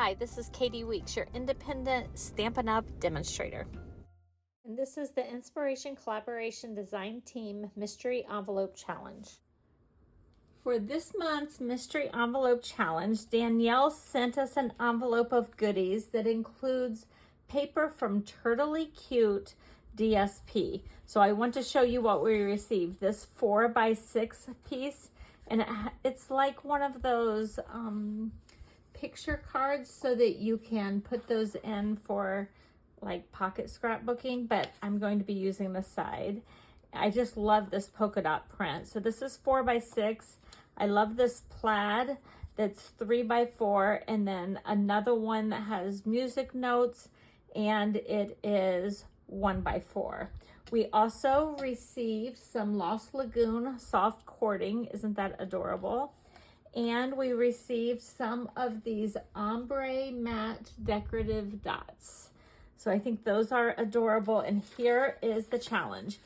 Hi, this is Katie Weeks, your independent Stampin' Up demonstrator. And this is the Inspiration Collaboration Design Team Mystery Envelope Challenge. For this month's Mystery Envelope Challenge, Danielle sent us an envelope of goodies that includes paper from Cute DSP. So I want to show you what we received. This 4x6 piece, and it's like one of those picture cards so that you can put those in for like pocket scrapbooking, but I'm going to be using the side. I just love this polka dot print. So this is 4x6. I love this plaid that's 3x4, and then another one that has music notes, and it is 1x4. We also received some Lost Lagoon soft cording. Isn't that adorable? And we received some of these Ombre matte decorative dots. So I think those are adorable. And here is the challenge.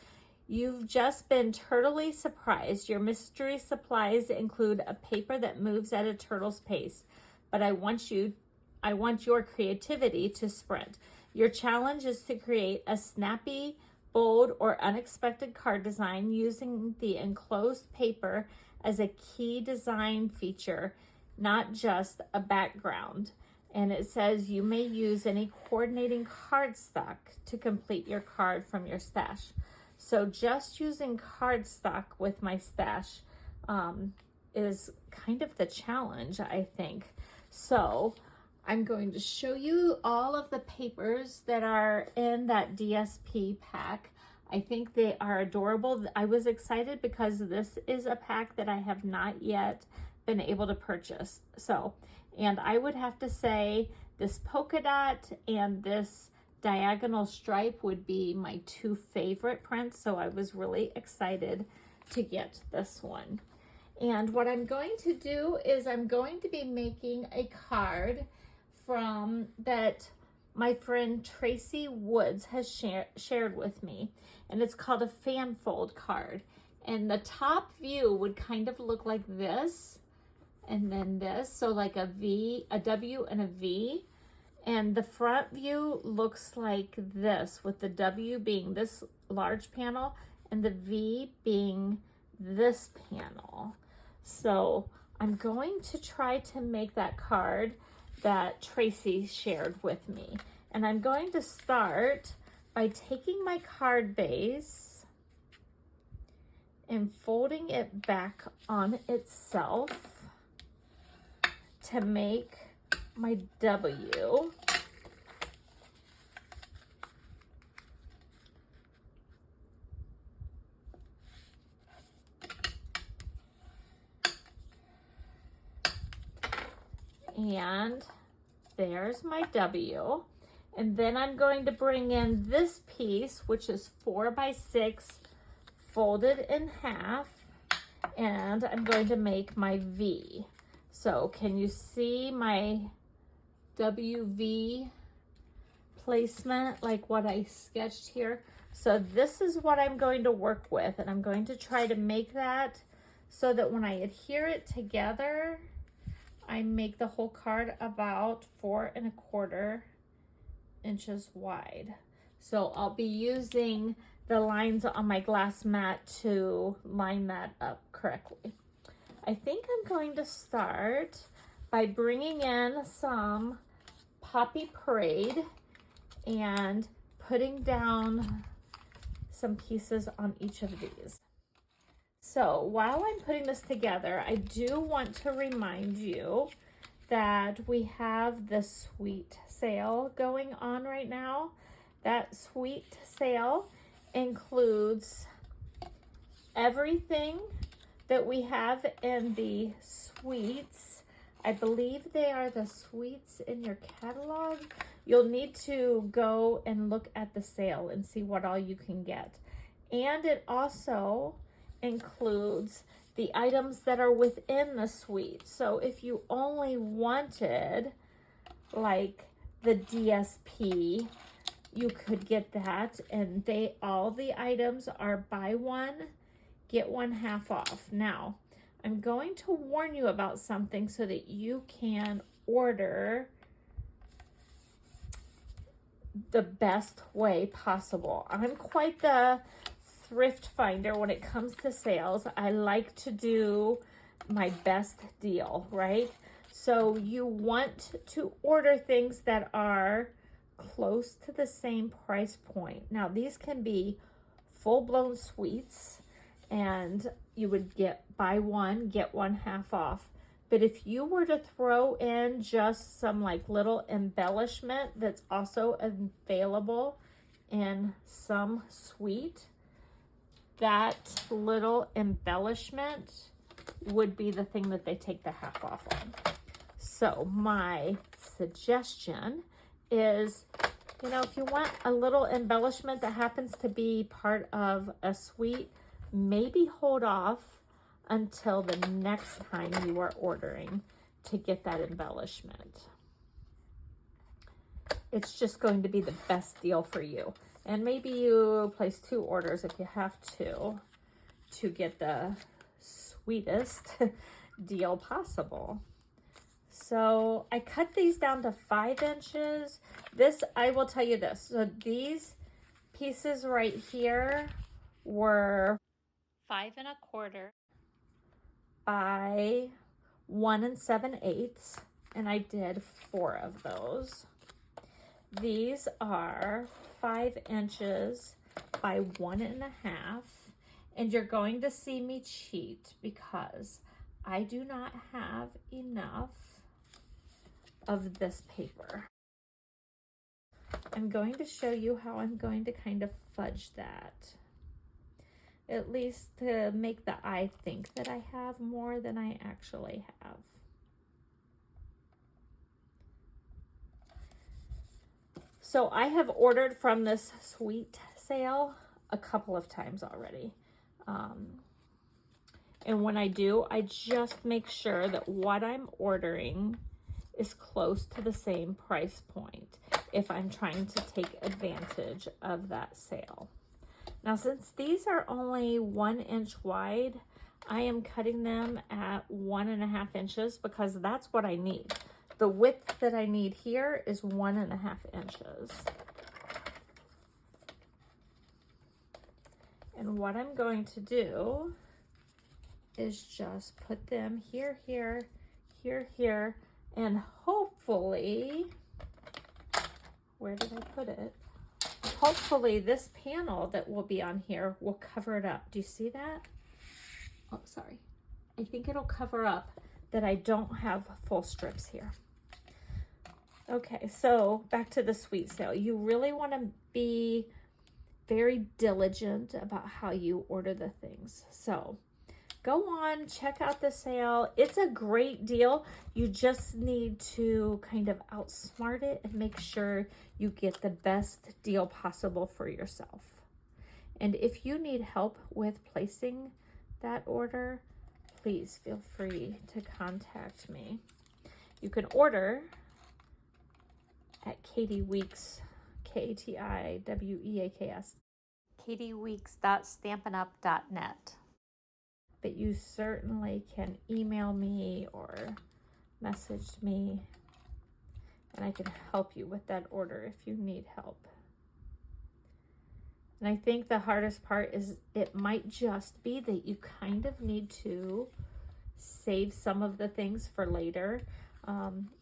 You've just been turtly surprised. Your mystery supplies include a paper that moves at a turtle's pace, but I want your creativity to sprint. Your challenge is to create a snappy, bold, or unexpected card design using the enclosed paper as a key design feature, not just a background. And it says you may use any coordinating cardstock to complete your card from your stash. So just using cardstock with my stash is kind of the challenge, I think. So I'm going to show you all of the papers that are in that DSP pack. I think they are adorable. I was excited because this is a pack that I have not yet been able to purchase. So, and I would have to say this polka dot and this diagonal stripe would be my two favorite prints. So I was really excited to get this one. And what I'm going to do is I'm going to be making a card from that my friend Tracy Woods has shared with me, and it's called a fan fold card. And the top view would kind of look like this, and then this, so like a V, a W and a V. And the front view looks like this, with the W being this large panel and the V being this panel. So I'm going to try to make that card that Tracy shared with me. And I'm going to start by taking my card base and folding it back on itself to make my W. And there's my W. And then I'm going to bring in this piece, which is 4x6 folded in half, and I'm going to make my V. So can you see my WV placement, like what I sketched here? So this is what I'm going to work with, and I'm going to try to make that so that when I adhere it together, I make the whole card about 4¼ inches wide. So I'll be using the lines on my glass mat to line that up correctly. I think I'm going to start by bringing in some Poppy Parade and putting down some pieces on each of these. So while I'm putting this together, I do want to remind you that we have the sweet sale going on right now. That sweet sale includes everything that we have in the sweets. I believe they are the sweets in your catalog. You'll need to go and look at the sale and see what all you can get. And it also includes the items that are within the suite. So if you only wanted like the DSP, you could get that, and all the items are buy one, get one half off. Now, I'm going to warn you about something so that you can order the best way possible. I'm quite the thrift finder when it comes to sales. I like to do my best deal, right? So you want to order things that are close to the same price point. Now these can be full-blown suites, and you would buy one, get one half off. But if you were to throw in just some like little embellishment that's also available in some suite, that little embellishment would be the thing that they take the half off on. So my suggestion is, you know, if you want a little embellishment that happens to be part of a suite, maybe hold off until the next time you are ordering to get that embellishment. It's just going to be the best deal for you. And maybe you place 2 orders if you have to get the sweetest deal possible. So I cut these down to 5 inches. This, I will tell you this. So these pieces right here were 5 1/4 by 1 7/8, and I did 4 of those. These are 5 inches by 1 1/2, and you're going to see me cheat because I do not have enough of this paper. I'm going to show you how I'm going to kind of fudge that, at least to make the eye think that I have more than I actually have. So I have ordered from this suite sale a couple of times already. And when I do, I just make sure that what I'm ordering is close to the same price point if I'm trying to take advantage of that sale. Now, since these are only 1 inch wide, I am cutting them at 1 1/2 inches because that's what I need. The width that I need here is 1 1/2 inches. And what I'm going to do is just put them here, here, here, here, and hopefully, where did I put it? Hopefully this panel that will be on here will cover it up. Do you see that? Oh, sorry. I think it'll cover up that I don't have full strips here. Okay, so back to the suite sale. You really want to be very diligent about how you order the things. So go on, check out the sale. It's a great deal. You just need to kind of outsmart it and make sure you get the best deal possible for yourself. And if you need help with placing that order, please feel free to contact me. You can order at Kati Weeks, KatiWeeks, katiweeks.stampinup.net. But you certainly can email me or message me, and I can help you with that order if you need help. And I think the hardest part is it might just be that you kind of need to save some of the things for later.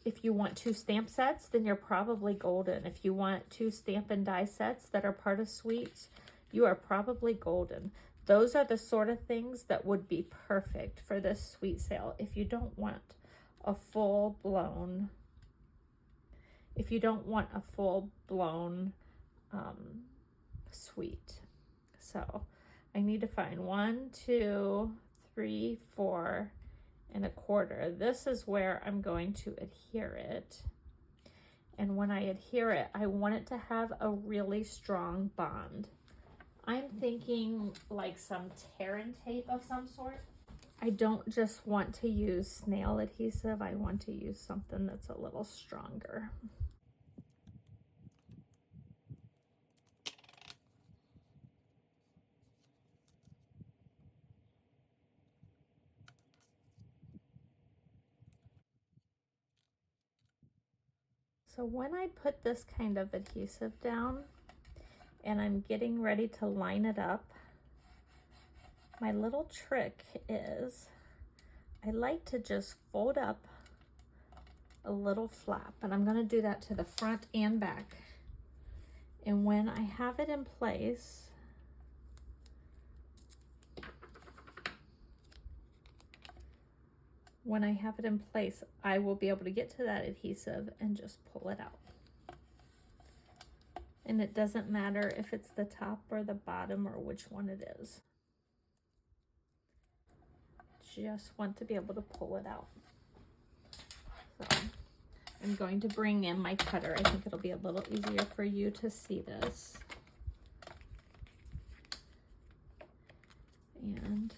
If you want 2 stamp sets, then you're probably golden. If you want 2 stamp and die sets that are part of suites, you are probably golden. Those are the sort of things that would be perfect for this suite sale if you don't want a full-blown suite. So I need to find 1, 2, 3, 4 1/4. This is where I'm going to adhere it. And when I adhere it, I want it to have a really strong bond. I'm thinking like some tear and tape of some sort. I don't just want to use snail adhesive. I want to use something that's a little stronger. So when I put this kind of adhesive down and I'm getting ready to line it up, my little trick is I like to just fold up a little flap, and I'm going to do that to the front and back. And when I have it in place, I will be able to get to that adhesive and just pull it out. And it doesn't matter if it's the top or the bottom or which one it is. Just want to be able to pull it out. So I'm going to bring in my cutter. I think it'll be a little easier for you to see this. And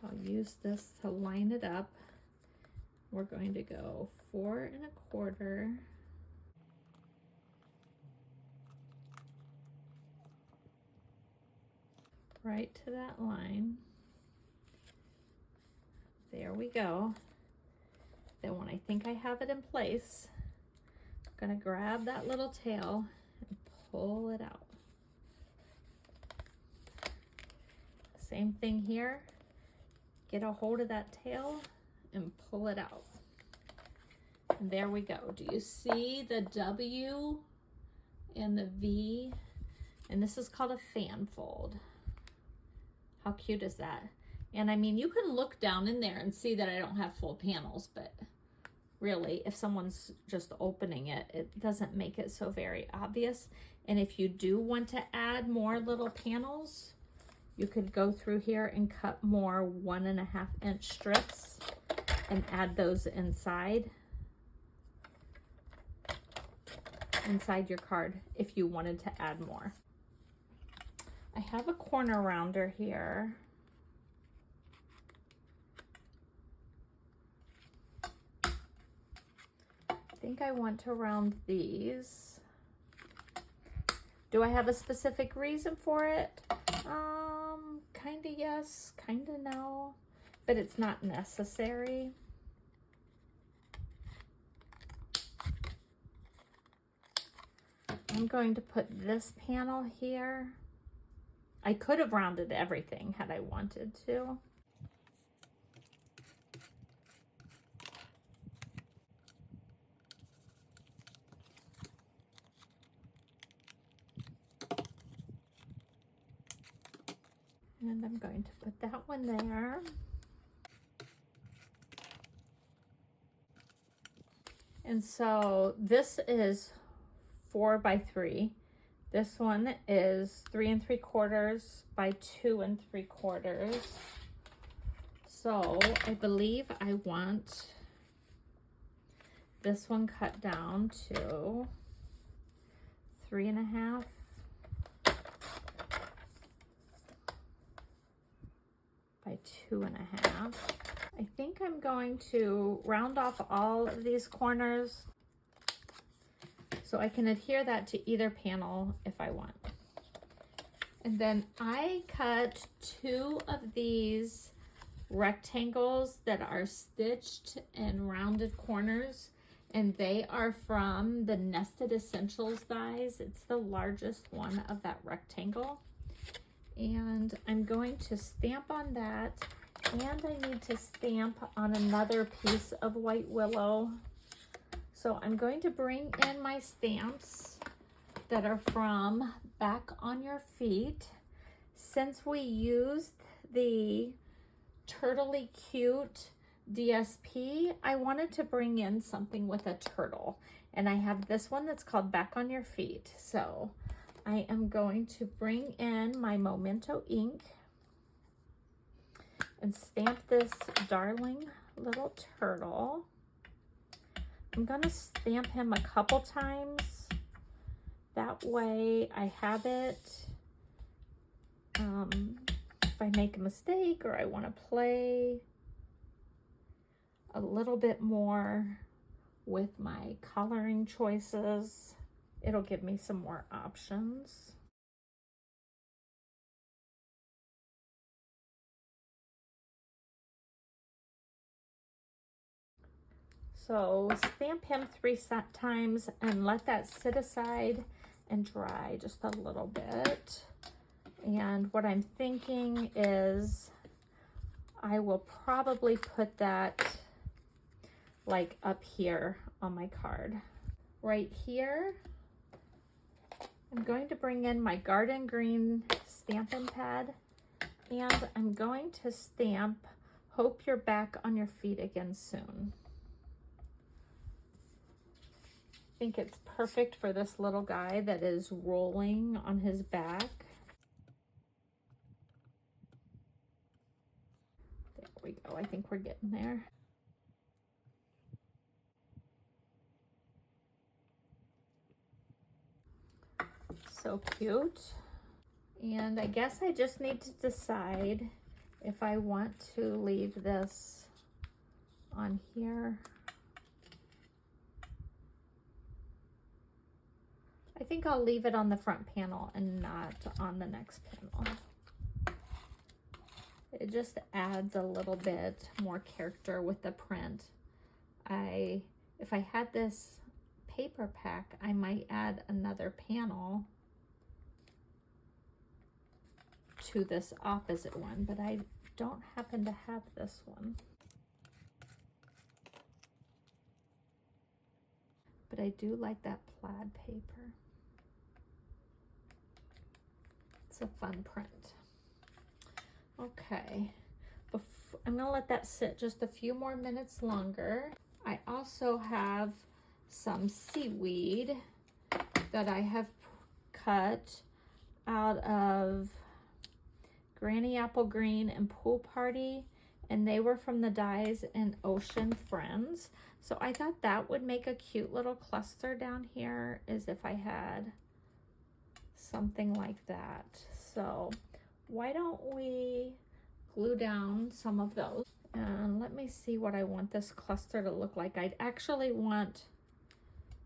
I'll use this to line it up. We're going to go 4 1/4. Right to that line. There we go. Then when I think I have it in place, I'm going to grab that little tail and pull it out. Same thing here. Get a hold of that tail and pull it out. And there we go. Do you see the W and the V? And this is called a fan fold. How cute is that? And I mean, you can look down in there and see that I don't have full panels, but really, if someone's just opening it, it doesn't make it so very obvious. And if you do want to add more little panels, you could go through here and cut more 1 1/2 inch strips and add those inside your card if you wanted to add more. I have a corner rounder here. I think I want to round these. Do I have a specific reason for it? Kinda yes, kinda no, but it's not necessary. I'm going to put this panel here. I could have rounded everything had I wanted to. And I'm going to put that one there. And so this is 4 by 3. This one is 3 3/4 by 2 3/4. So I believe I want this one cut down to 3 1/2 by 2 1/2. I think I'm going to round off all of these corners so I can adhere that to either panel if I want. And then I cut 2 of these rectangles that are stitched and rounded corners, and they are from the Nested Essentials dies. It's the largest one of that rectangle. And I'm going to stamp on that, and I need to stamp on another piece of white willow. So I'm going to bring in my stamps that are from Back on Your Feet. Since we used the Turtley Cute DSP, I wanted to bring in something with a turtle. And I have this one that's called Back on Your Feet. So I am going to bring in my Memento ink and stamp this darling little turtle. I'm going to stamp him a couple times. That way I have it. If I make a mistake or I want to play a little bit more with my coloring choices, it'll give me some more options. So stamp him 3 times and let that sit aside and dry just a little bit. And what I'm thinking is I will probably put that like up here on my card. Right here, I'm going to bring in my garden green stamping pad, and I'm going to stamp "Hope You're Back on Your Feet Again Soon." I think it's perfect for this little guy that is rolling on his back. There we go. I think we're getting there. So cute. And I guess I just need to decide if I want to leave this on here. I think I'll leave it on the front panel and not on the next panel. It just adds a little bit more character with the print. If I had this paper pack, I might add another panel to this opposite one, but I don't happen to have this one. But I do like that plaid paper. It's a fun print. Okay, I'm gonna let that sit just a few more minutes longer. I also have some seaweed that I have cut out of Granny Apple Green and Pool Party, and they were from the Dies and Ocean Friends. So I thought that would make a cute little cluster down here, as if I had something like that. So why don't we glue down some of those? And let me see what I want this cluster to look like. I'd actually want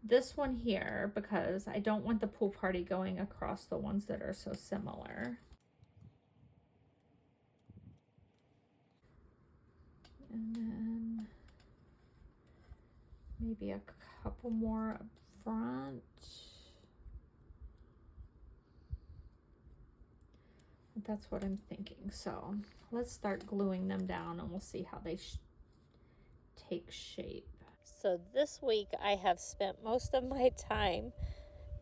this one here because I don't want the Pool Party going across the ones that are so similar. And then maybe a couple more up front. That's what I'm thinking. So let's start gluing them down and we'll see how they take shape. So this week I have spent most of my time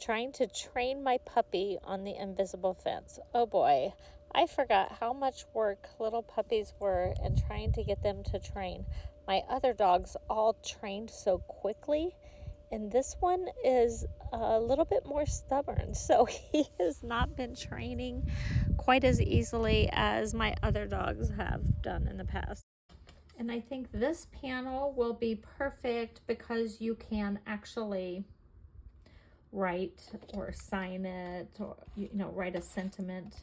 trying to train my puppy on the invisible fence. Oh boy, I forgot how much work little puppies were and trying to get them to train. My other dogs all trained so quickly, and this one is a little bit more stubborn, so he has not been training quite as easily as my other dogs have done in the past. And I think this panel will be perfect because you can actually write or sign it, or write a sentiment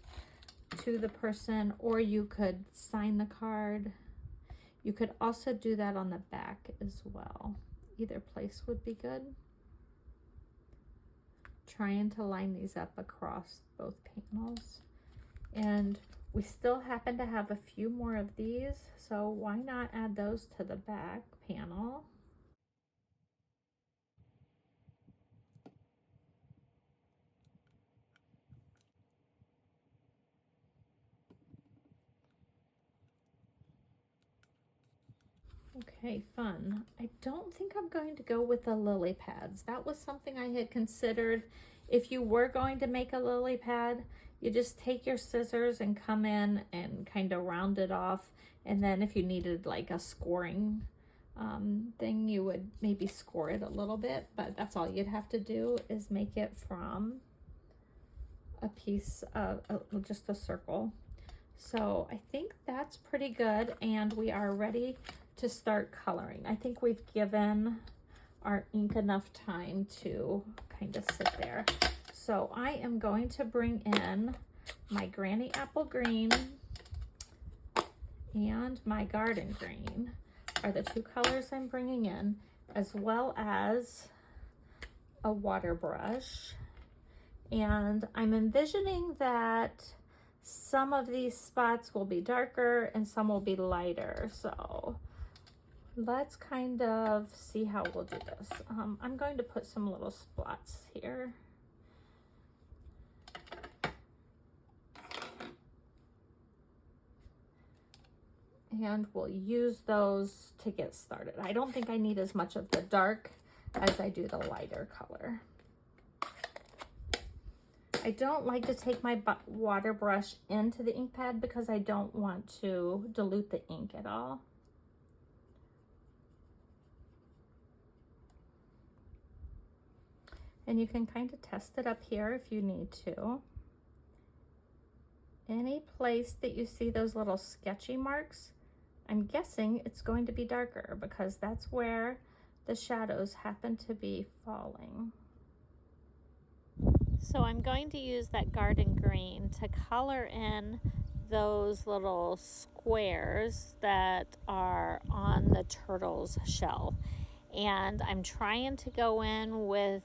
to the person, or you could sign the card. You could also do that on the back as well. Either place would be good. Trying to line these up across both panels. And we still happen to have a few more of these, so why not add those to the back panel? Okay, fun. I don't think I'm going to go with the lily pads. That was something I had considered. If you were going to make a lily pad, you just take your scissors and come in and kind of round it off. And then if you needed like a scoring thing, you would maybe score it a little bit, but that's all you'd have to do is make it from a piece of just a circle. So I think that's pretty good, and we are ready to start coloring. I think we've given our ink enough time to kind of sit there. So I am going to bring in my Granny Apple Green and my Garden Green are the two colors I'm bringing in, as well as a water brush. And I'm envisioning that some of these spots will be darker and some will be lighter. So let's kind of see how we'll do this. I'm going to put some little spots here. And we'll use those to get started. I don't think I need as much of the dark as I do the lighter color. I don't like to take my water brush into the ink pad because I don't want to dilute the ink at all. And you can kind of test it up here if you need to. Any place that you see those little sketchy marks, I'm guessing it's going to be darker because that's where the shadows happen to be falling. So I'm going to use that garden green to color in those little squares that are on the turtle's shell. And I'm trying to go in with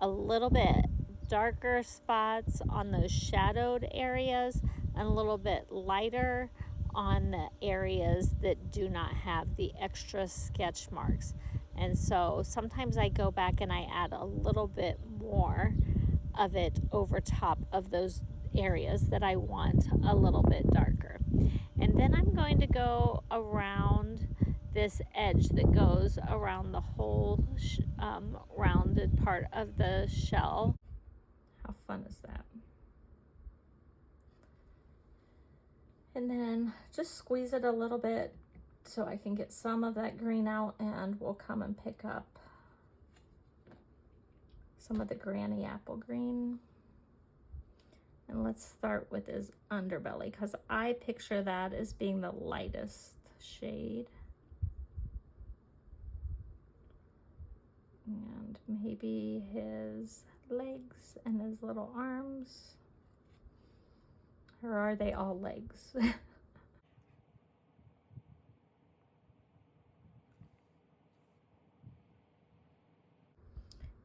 a little bit darker spots on those shadowed areas and a little bit lighter on the areas that do not have the extra sketch marks. And so sometimes I go back and I add a little bit more of it over top of those areas that I want a little bit darker. And then I'm going to go around this edge that goes around the whole rounded part of the shell. How fun is that? And then just squeeze it a little bit so I can get some of that green out, and we'll come and pick up some of the granny apple green. And let's start with his underbelly because I picture that as being the lightest shade. And maybe his legs and his little arms. Or are they all legs?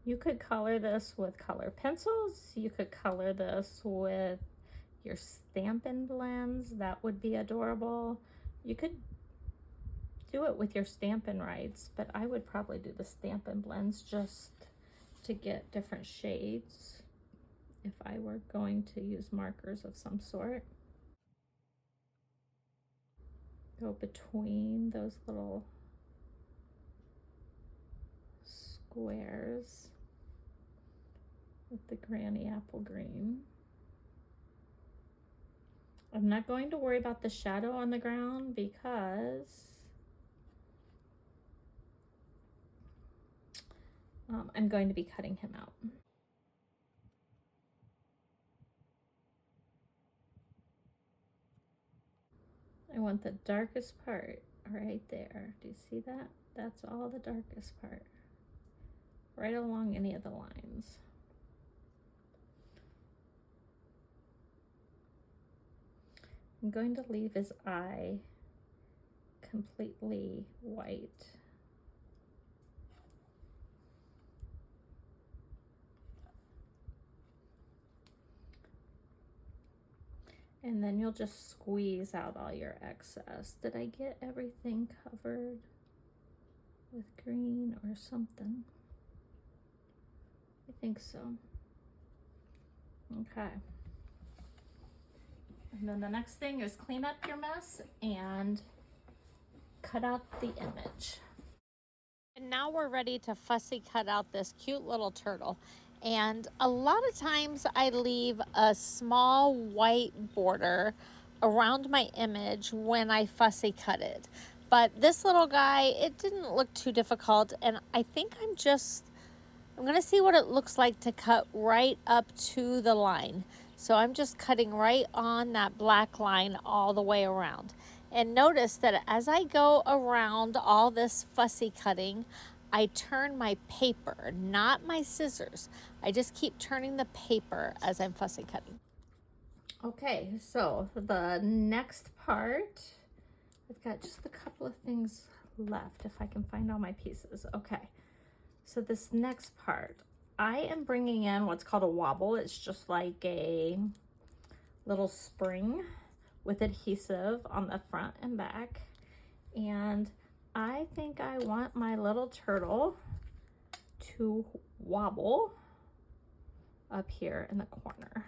You could color this with color pencils. You could color this with your Stampin' blends. That would be adorable. You could do it with your Stampin' Rights, but I would probably do the Stampin' blends just to get different shades if I were going to use markers of some sort. Go between those little squares with the granny apple green. I'm not going to worry about the shadow on the ground because I'm going to be cutting him out. I want the darkest part right there. Do you see that? That's all the darkest part. Right along any of the lines. I'm going to leave his eye completely white. And then you'll just squeeze out all your excess. Did I get everything covered with green or something? I think so. Okay. And then the next thing is clean up your mess and cut out the image. And now we're ready to fussy cut out this cute little turtle. And a lot of times I leave a small white border around my image when I fussy cut it. But this little guy, it didn't look too difficult, and I think I'm gonna see what it looks like to cut right up to the line. So I'm just cutting right on that black line all the way around. And notice that as I go around all this fussy cutting, I turn my paper, not my scissors. I just keep turning the paper as I'm fussy cutting. Okay, so the next part, I've got just a couple of things left if I can find all my pieces. Okay, so this next part, I am bringing in what's called a wobble. It's just like a little spring with adhesive on the front and back. And I think I want my little turtle to wobble up here in the corner.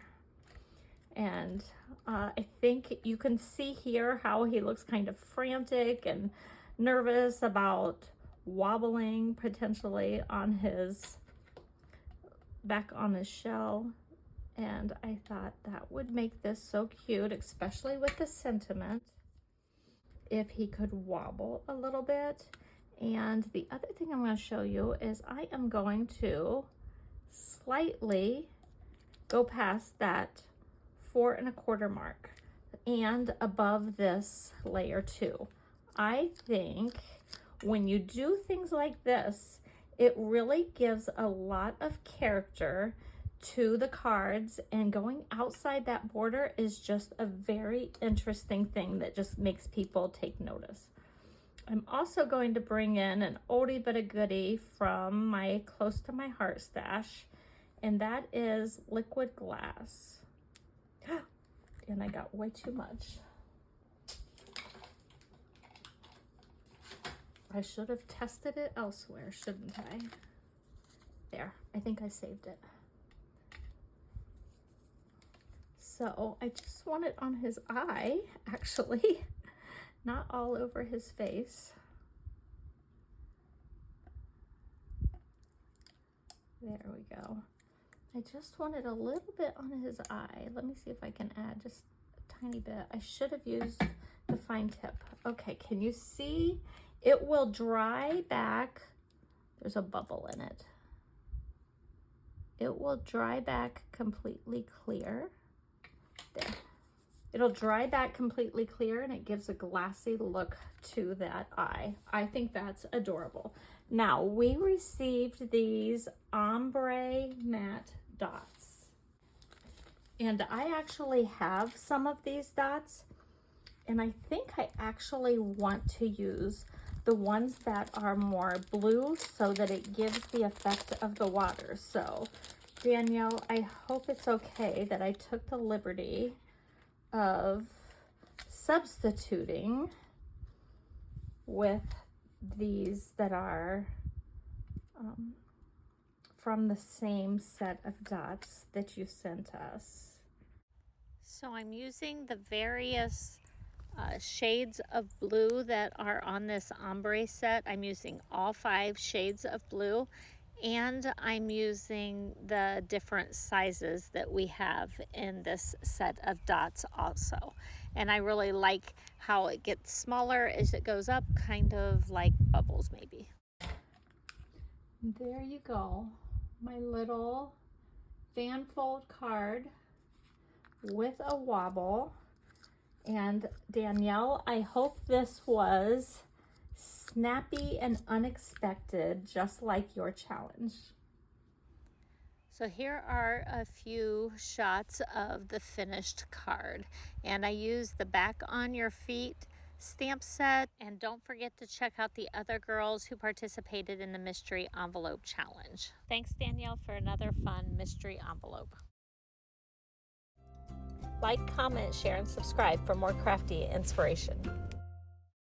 And I think you can see here how he looks kind of frantic and nervous about wobbling potentially on his back on his shell. And I thought that would make this so cute, especially with the sentiment, if he could wobble a little bit. And the other thing I'm going to show you is I am going to slightly go past that 4 1/4 mark and above this layer too. I think when you do things like this, it really gives a lot of character to the cards, and going outside that border is just a very interesting thing that just makes people take notice. I'm also going to bring in an oldie but a goodie from my close to my heart stash, and that is liquid glass. And I got way too much. I should have tested it elsewhere, shouldn't I? There, I think I saved it. So I just want it on his eye, actually, not all over his face. There we go. I just wanted a little bit on his eye. Let me see if I can add just a tiny bit. I should have used the fine tip. Okay, can you see? It will dry back. There's a bubble in it. It will dry back completely clear. There. It'll dry back completely clear, and it gives a glassy look to that eye. I think that's adorable. Now, we received these Ombre matte dots, and I actually have some of these dots, and I think I actually want to use the ones that are more blue so that it gives the effect of the water. So Danielle, I hope it's okay that I took the liberty of substituting with these that are from the same set of dots that you sent us. So I'm using the various shades of blue that are on this ombre set. I'm using all 5 shades of blue, and I'm using the different sizes that we have in this set of dots also. And I really like how it gets smaller as it goes up, kind of like bubbles maybe. There you go, my little fan fold card with a wobble. And Danielle, I hope this was snappy and unexpected, just like your challenge. So here are a few shots of the finished card, and I used the back on your feet stamp set. And don't forget to check out the other girls who participated in the mystery envelope challenge. Thanks, Danielle, for another fun mystery envelope. Like, comment, share, and subscribe for more crafty inspiration.